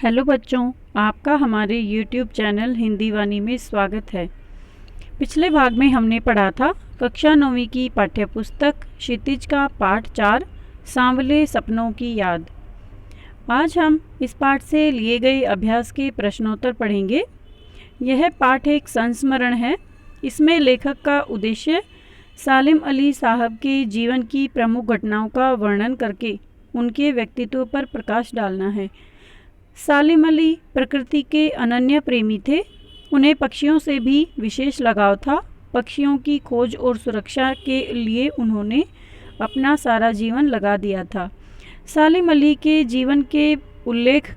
Hello बच्चों, आपका हमारे YouTube चैनल हिंदी वाणी में स्वागत है। पिछले भाग में हमने पढ़ा था कक्षा 9वीं की पाठ्यपुस्तक क्षितिज का पाठ 4 सांवले सपनों की याद। आज हम इस पाठ से लिए गए अभ्यास के प्रश्नोत्तर पढ़ेंगे। यह पाठ एक संस्मरण है। इसमें लेखक का उद्देश्य सालिम अली साहब के जीवन की प्रमुख घटनाओं का वर्णन करके उनके व्यक्तित्व पर प्रकाश डालना है। सालिम अली प्रकृति के अनन्य प्रेमी थे। उन्हें पक्षियों से भी विशेष लगाव था। पक्षियों की खोज और सुरक्षा के लिए उन्होंने अपना सारा जीवन लगा दिया था। सालिम अली के जीवन के उल्लेख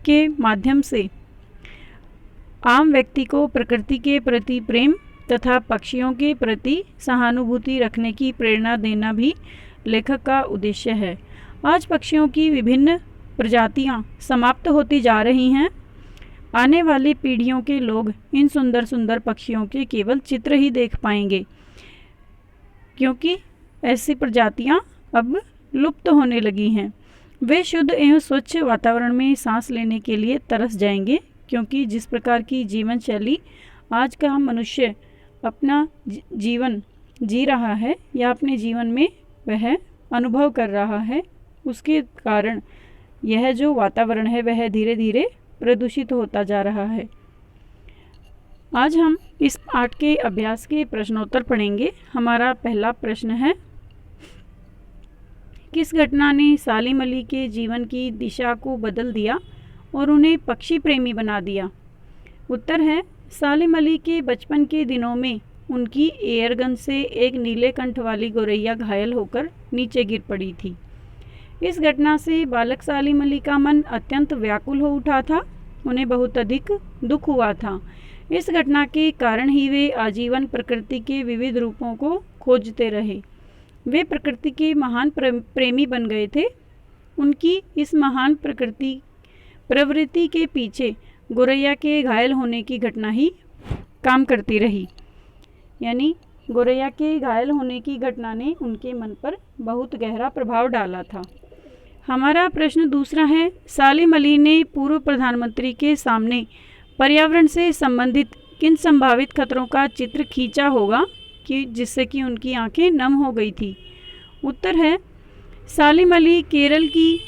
के माध्यम से आम व्यक्ति को प्रकृति के प्रति प्रेम तथा पक्षियों के प्रति सहानुभूति रखने की प्रेरणा देना भी लेखक का उद्देश्य है। आज पक्षियों की विभिन्न प्रजातियां समाप्त होती जा रही हैं। आने वाली पीढ़ियों के लोग इन सुंदर सुंदर पक्षियों के केवल चित्र ही देख पाएंगे, क्योंकि ऐसी प्रजातियां अब लुप्त होने लगी हैं। वे शुद्ध एवं स्वच्छ वातावरण में सांस लेने के लिए तरस जाएंगे, क्योंकि जिस प्रकार की जीवन शैली आज का मनुष्य अपना जीवन जी रहा है या अपने जीवन में वह अनुभव कर रहा है, उसके कारण यह जो वातावरण है वह धीरे धीरे प्रदूषित होता जा रहा है। आज हम इस पाठ के अभ्यास के प्रश्नोत्तर पढ़ेंगे। हमारा पहला प्रश्न है, किस घटना ने सालिम अली के जीवन की दिशा को बदल दिया और उन्हें पक्षी प्रेमी बना दिया? उत्तर है, सालिम अली के बचपन के दिनों में उनकी एयरगन से एक नीले कंठ वाली गोरैया घायल होकर नीचे गिर पड़ी थी। इस घटना से बालक सालिम अली का मन अत्यंत व्याकुल हो उठा था। उन्हें बहुत अधिक दुख हुआ था। इस घटना के कारण ही वे आजीवन प्रकृति के विविध रूपों को खोजते रहे। वे प्रकृति के महान प्रेमी बन गए थे। उनकी इस महान प्रवृत्ति के पीछे गोरैया के घायल होने की घटना ही काम करती रही। यानी गोरैया के घायल होने की घटना ने उनके मन पर बहुत गहरा प्रभाव डाला था। हमारा प्रश्न दूसरा है, सालिम अली ने पूर्व प्रधानमंत्री के सामने पर्यावरण से संबंधित किन संभावित खतरों का चित्र खींचा होगा कि जिससे कि उनकी आंखें नम हो गई थी? उत्तर है, सालिम अली केरल की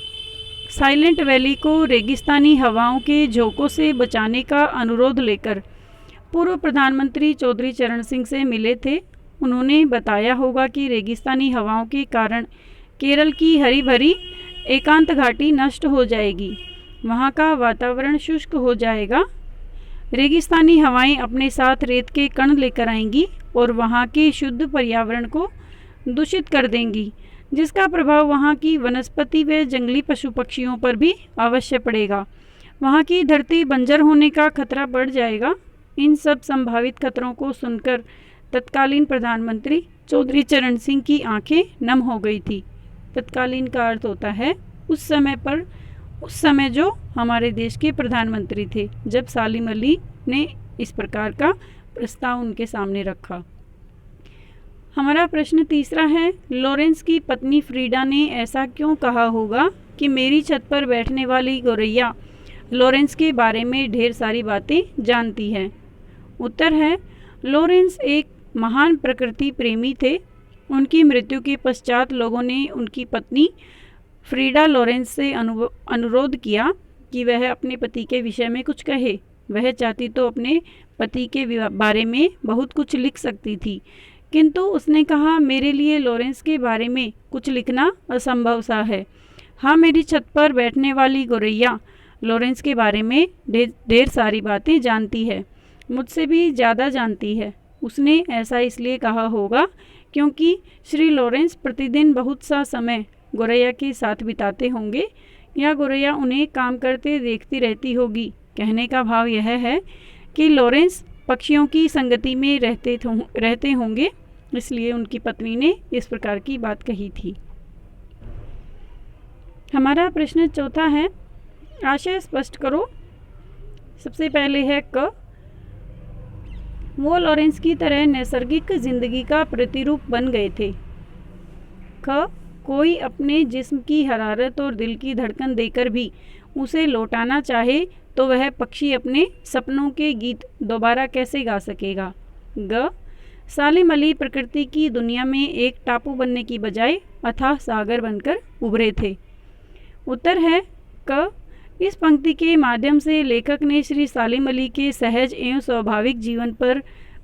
साइलेंट वैली को रेगिस्तानी हवाओं के झोंकों से बचाने का अनुरोध लेकर पूर्व प्रधानमंत्री चौधरी चरण सिंह से मिले थे। उन्होंने बताया होगा कि रेगिस्तानी हवाओं के कारण केरल की हरी भरी एकांत घाटी नष्ट हो जाएगी। वहाँ का वातावरण शुष्क हो जाएगा। रेगिस्तानी हवाएं अपने साथ रेत के कण लेकर आएंगी और वहाँ के शुद्ध पर्यावरण को दूषित कर देंगी, जिसका प्रभाव वहाँ की वनस्पति व जंगली पशु पक्षियों पर भी अवश्य पड़ेगा। वहाँ की धरती बंजर होने का खतरा बढ़ जाएगा। इन सब संभावित खतरों को सुनकर तत्कालीन प्रधानमंत्री चौधरी चरण सिंह की आंखें नम हो गई थी। तत्कालीन का अर्थ होता है उस समय जो हमारे देश के प्रधानमंत्री थे, जब सालिम अली ने इस प्रकार का प्रस्ताव उनके सामने रखा। हमारा प्रश्न तीसरा है, लॉरेंस की पत्नी फ्रीडा ने ऐसा क्यों कहा होगा कि मेरी छत पर बैठने वाली गोरैया लॉरेंस के बारे में ढेर सारी बातें जानती है? उत्तर है, लॉरेंस एक महान प्रकृति प्रेमी थे। उनकी मृत्यु के पश्चात लोगों ने उनकी पत्नी फ्रीडा लॉरेंस से अनुरोध किया कि वह अपने पति के विषय में कुछ कहे। वह चाहती तो अपने पति के बारे में बहुत कुछ लिख सकती थी, किंतु उसने कहा, मेरे लिए लॉरेंस के बारे में कुछ लिखना असंभव सा है। हाँ, मेरी छत पर बैठने वाली गोरैया लॉरेंस के बारे में ढेर सारी बातें जानती है, मुझसे भी ज़्यादा जानती है। उसने ऐसा इसलिए कहा होगा क्योंकि श्री लॉरेंस प्रतिदिन बहुत सा समय गोरैया के साथ बिताते होंगे या गोरैया उन्हें काम करते देखती रहती होगी। कहने का भाव यह है कि लॉरेंस पक्षियों की संगति में रहते होंगे, इसलिए उनकी पत्नी ने इस प्रकार की बात कही थी। हमारा प्रश्न चौथा है, आशय स्पष्ट करो। सबसे पहले है क, वो लॉरेंस की तरह नैसर्गिक जिंदगी का प्रतिरूप बन गए थे। ख, कोई अपने जिस्म की हरारत और दिल की धड़कन देकर भी उसे लौटाना चाहे तो वह पक्षी अपने सपनों के गीत दोबारा कैसे गा सकेगा? ग. सालिम अली प्रकृति की दुनिया में एक टापू बनने की बजाय अथाह सागर बनकर उभरे थे। उत्तर है क. इस पंक्ति के माध्यम से लेखक ने श्री सालिम अली के सहज एवं स्वाभाविक जीवन पर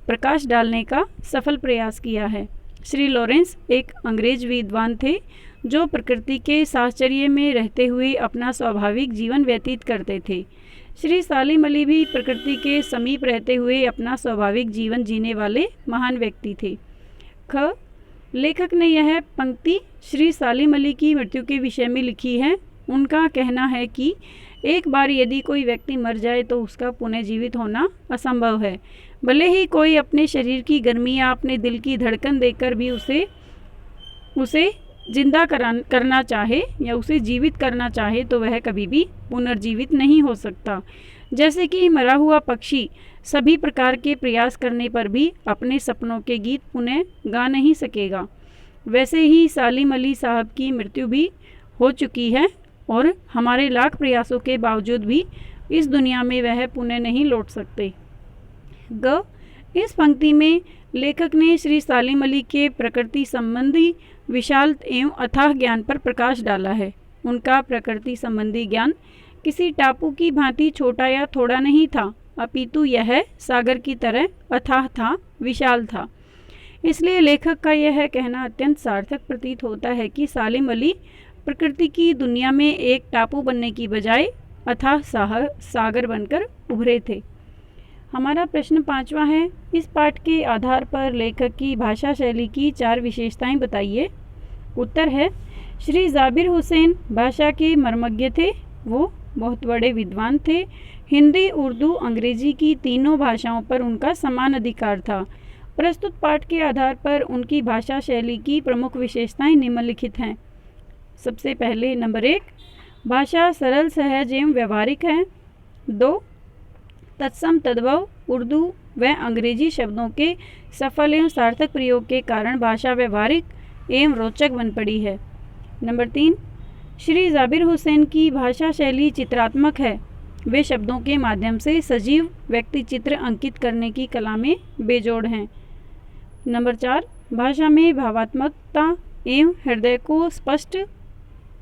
प्रकाश डालने का सफल प्रयास किया है। श्री लॉरेंस एक अंग्रेज विद्वान थे जो प्रकृति के साहचर्य में रहते हुए अपना स्वाभाविक जीवन व्यतीत करते थे। श्री सालिम अली भी प्रकृति के समीप रहते हुए अपना स्वाभाविक जीवन जीने वाले महान व्यक्ति थे। ख. लेखक ने यह पंक्ति श्री सालिम अली की मृत्यु के विषय में लिखी है। उनका कहना है कि एक बार यदि कोई व्यक्ति मर जाए तो उसका पुनः जीवित होना असंभव है। भले ही कोई अपने शरीर की गर्मी या अपने दिल की धड़कन देकर भी उसे जिंदा करना चाहे या उसे जीवित करना चाहे तो वह कभी भी पुनर्जीवित नहीं हो सकता। जैसे कि मरा हुआ पक्षी सभी प्रकार के प्रयास करने पर भी अपने सपनों के गीत पुनः गा नहीं सकेगा, वैसे ही सालिम अली साहब की मृत्यु भी हो चुकी है और हमारे लाख प्रयासों के बावजूद भी इस दुनिया में वह पुनः नहीं लौट सकते। ग. इस पंक्ति में लेखक ने श्री सालिम अली के प्रकृति संबंधी विशाल एवं अथाह ज्ञान पर प्रकाश डाला है। उनका प्रकृति संबंधी ज्ञान किसी टापू की भांति छोटा या थोड़ा नहीं था, अपितु यह सागर की तरह अथाह था, विशाल था। इसलिए लेखक का यह कहना अत्यंत सार्थक प्रतीत होता है कि सालिम अली प्रकृति की दुनिया में एक टापू बनने की बजाय अथाह सागर बनकर उभरे थे। हमारा प्रश्न 5वां है, इस पाठ के आधार पर लेखक की भाषा शैली की 4 विशेषताएं बताइए। उत्तर है, श्री जाबिर हुसैन भाषा के मर्मज्ञ थे। वो बहुत बड़े विद्वान थे। हिंदी, उर्दू, अंग्रेजी की तीनों भाषाओं पर उनका समान अधिकार था। प्रस्तुत पाठ के आधार पर उनकी भाषा शैली की प्रमुख विशेषताएं निम्नलिखित हैं। सबसे पहले नंबर 1, भाषा सरल, सहज एवं व्यवहारिक है। 2, तत्सम तद्भव उर्दू व अंग्रेजी शब्दों के सफल एवं सार्थक प्रयोग के कारण भाषा व्यवहारिक एवं रोचक बन पड़ी है। नंबर 3, श्री जाबिर हुसैन की भाषा शैली चित्रात्मक है। वे शब्दों के माध्यम से सजीव व्यक्ति चित्र अंकित करने की कला में बेजोड़ हैं। नंबर 4, भाषा में भावात्मकता एवं हृदय को स्पष्ट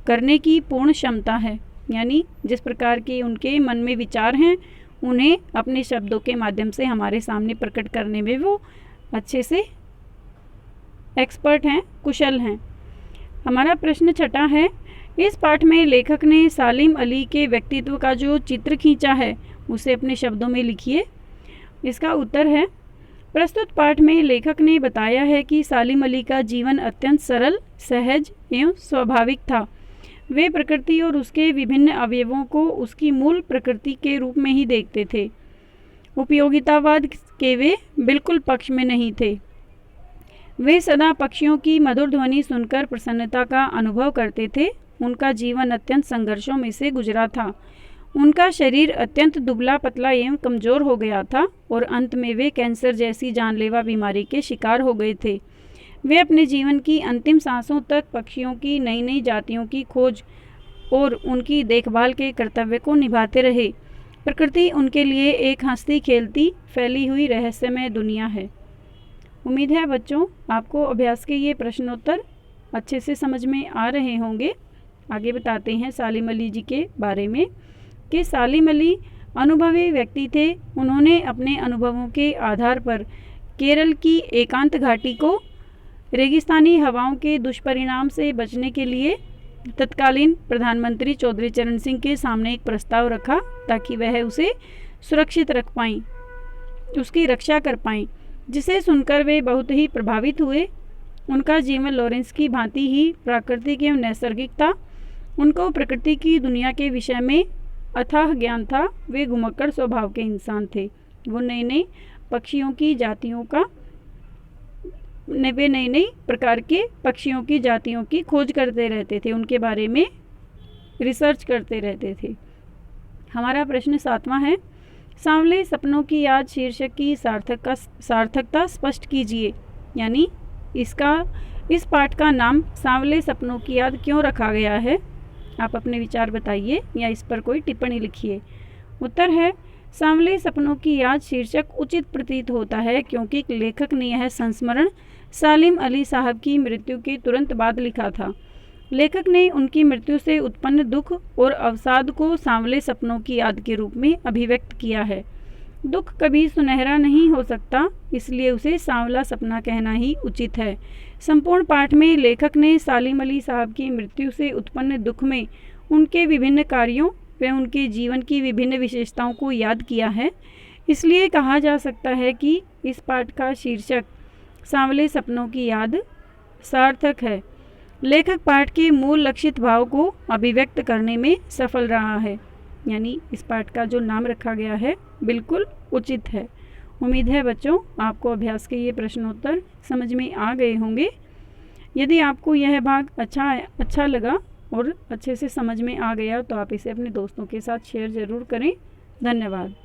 करने की पूर्ण क्षमता है, यानी जिस प्रकार के उनके मन में विचार हैं उन्हें अपने शब्दों के माध्यम से हमारे सामने प्रकट करने में वो अच्छे से एक्सपर्ट हैं, कुशल हैं। हमारा प्रश्न 6 है, इस पाठ में लेखक ने सालिम अली के व्यक्तित्व का जो चित्र खींचा है उसे अपने शब्दों में लिखिए। इसका उत्तर है, प्रस्तुत पाठ में लेखक ने बताया है कि सालिम अली का जीवन अत्यंत सरल, सहज एवं स्वाभाविक था। वे प्रकृति और उसके विभिन्न अवयवों को उसकी मूल प्रकृति के रूप में ही देखते थे। उपयोगितावाद के वे बिल्कुल पक्ष में नहीं थे। वे सदा पक्षियों की मधुर ध्वनि सुनकर प्रसन्नता का अनुभव करते थे। उनका जीवन अत्यंत संघर्षों में से गुजरा था। उनका शरीर अत्यंत दुबला पतला एवं कमज़ोर हो गया था और अंत में वे कैंसर जैसी जानलेवा बीमारी के शिकार हो गए थे। वे अपने जीवन की अंतिम सांसों तक पक्षियों की नई नई जातियों की खोज और उनकी देखभाल के कर्तव्य को निभाते रहे। प्रकृति उनके लिए एक हंसती खेलती फैली हुई रहस्यमय दुनिया है। उम्मीद है बच्चों आपको अभ्यास के ये प्रश्नोत्तर अच्छे से समझ में आ रहे होंगे। आगे बताते हैं सालिम अली जी के बारे में कि सालिम अली अनुभवी व्यक्ति थे। उन्होंने अपने अनुभवों के आधार पर केरल की एकांत घाटी को रेगिस्तानी हवाओं के दुष्परिणाम से बचने के लिए तत्कालीन प्रधानमंत्री चौधरी चरण सिंह के सामने एक प्रस्ताव रखा ताकि वह उसे सुरक्षित रख पाएं, उसकी रक्षा कर पाएं, जिसे सुनकर वे बहुत ही प्रभावित हुए। उनका जीवन लॉरेंस की भांति ही प्राकृतिक एवं नैसर्गिक था। उनको प्रकृति की दुनिया के विषय में अथाह ज्ञान था। वे घुमक्कड़ स्वभाव के इंसान थे। वो नई नई पक्षियों की जातियों का वे नई नई प्रकार के पक्षियों की जातियों की खोज करते रहते थे, उनके बारे में रिसर्च करते रहते थे। हमारा प्रश्न 7वां है, सांवले सपनों की याद शीर्षक की सार्थकता स्पष्ट कीजिए। यानी इस पाठ का नाम सांवले सपनों की याद क्यों रखा गया है? आप अपने विचार बताइए या इस पर कोई टिप्पणी लिखिए। उत्तर है सांवले सपनों की याद शीर्षक उचित प्रतीत होता है क्योंकि लेखक ने यह संस्मरण सालिम अली साहब की मृत्यु के तुरंत बाद लिखा था। लेखक ने उनकी मृत्यु से उत्पन्न दुख और अवसाद को सांवले सपनों की याद के रूप में अभिव्यक्त किया है। दुख कभी सुनहरा नहीं हो सकता, इसलिए उसे सांवला सपना कहना ही उचित है। संपूर्ण पाठ में लेखक ने सालिम अली साहब की मृत्यु से उत्पन्न दुख में उनके विभिन्न कार्यों व उनके जीवन की विभिन्न विशेषताओं को याद किया है। इसलिए कहा जा सकता है कि इस पाठ का शीर्षक सांवले सपनों की याद सार्थक है। लेखक पाठ के मूल लक्षित भाव को अभिव्यक्त करने में सफल रहा है, यानी इस पाठ का जो नाम रखा गया है बिल्कुल उचित है। उम्मीद है बच्चों आपको अभ्यास के ये प्रश्नोत्तर समझ में आ गए होंगे। यदि आपको यह भाग अच्छा लगा और अच्छे से समझ में आ गया तो आप इसे अपने दोस्तों के साथ शेयर ज़रूर करें। धन्यवाद।